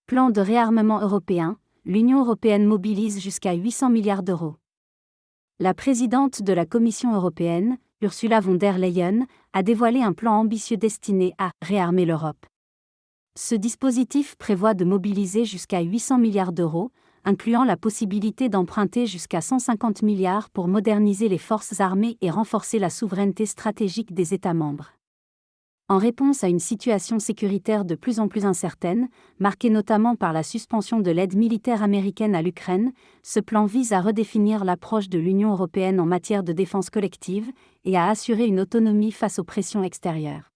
Plan de réarmement européen, l'Union européenne mobilise jusqu'à 800 milliards d'euros. La présidente de la Commission européenne, Ursula von der Leyen, a dévoilé un plan ambitieux destiné à réarmer l'Europe. Ce dispositif prévoit de mobiliser jusqu'à 800 milliards d'euros, incluant la possibilité d'emprunter jusqu'à 150 milliards pour moderniser les forces armées et renforcer la souveraineté stratégique des États membres. En réponse à une situation sécuritaire de plus en plus incertaine, marquée notamment par la suspension de l'aide militaire américaine à l'Ukraine, ce plan vise à redéfinir l'approche de l'Union européenne en matière de défense collective et à assurer une autonomie face aux pressions extérieures.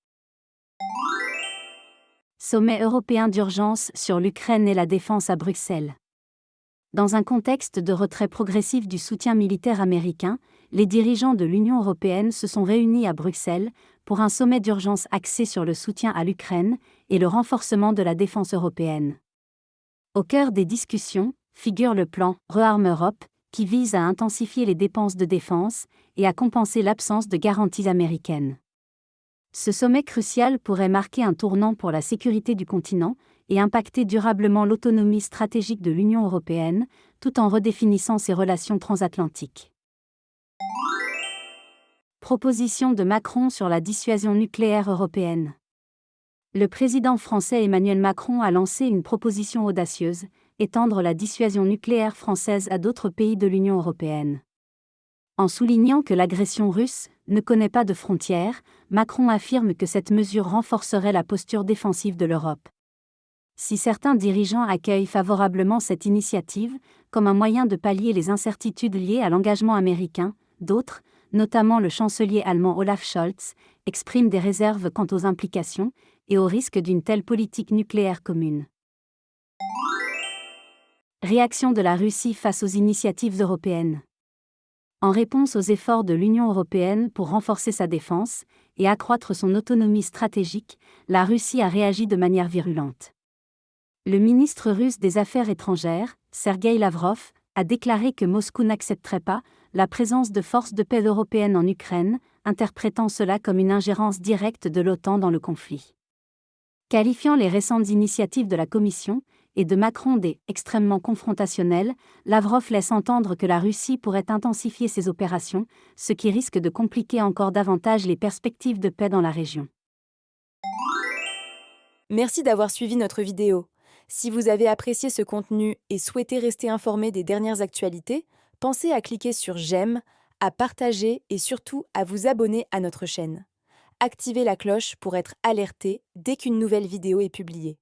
Sommet européen d'urgence sur l'Ukraine et la défense à Bruxelles. Dans un contexte de retrait progressif du soutien militaire américain, les dirigeants de l'Union européenne se sont réunis à Bruxelles pour un sommet d'urgence axé sur le soutien à l'Ukraine et le renforcement de la défense européenne. Au cœur des discussions figure le plan Rearm Europe, qui vise à intensifier les dépenses de défense et à compenser l'absence de garanties américaines. Ce sommet crucial pourrait marquer un tournant pour la sécurité du continent et impacter durablement l'autonomie stratégique de l'Union européenne, tout en redéfinissant ses relations transatlantiques. Proposition de Macron sur la dissuasion nucléaire européenne. Le président français Emmanuel Macron a lancé une proposition audacieuse, étendre la dissuasion nucléaire française à d'autres pays de l'Union européenne. En soulignant que l'agression russe ne connaît pas de frontières, Macron affirme que cette mesure renforcerait la posture défensive de l'Europe. Si certains dirigeants accueillent favorablement cette initiative, comme un moyen de pallier les incertitudes liées à l'engagement américain, d'autres, notamment le chancelier allemand Olaf Scholz, expriment des réserves quant aux implications et aux risques d'une telle politique nucléaire commune. Réaction de la Russie face aux initiatives européennes. En réponse aux efforts de l'Union européenne pour renforcer sa défense et accroître son autonomie stratégique, la Russie a réagi de manière virulente. Le ministre russe des Affaires étrangères, Sergueï Lavrov, a déclaré que Moscou n'accepterait pas la présence de forces de paix européennes en Ukraine, interprétant cela comme une ingérence directe de l'OTAN dans le conflit. Qualifiant les récentes initiatives de la Commission et de Macron des « extrêmement confrontationnelles », Lavrov laisse entendre que la Russie pourrait intensifier ses opérations, ce qui risque de compliquer encore davantage les perspectives de paix dans la région. Merci d'avoir suivi notre vidéo. Si vous avez apprécié ce contenu et souhaitez rester informé des dernières actualités, pensez à cliquer sur j'aime, à partager et surtout à vous abonner à notre chaîne. Activez la cloche pour être alerté dès qu'une nouvelle vidéo est publiée.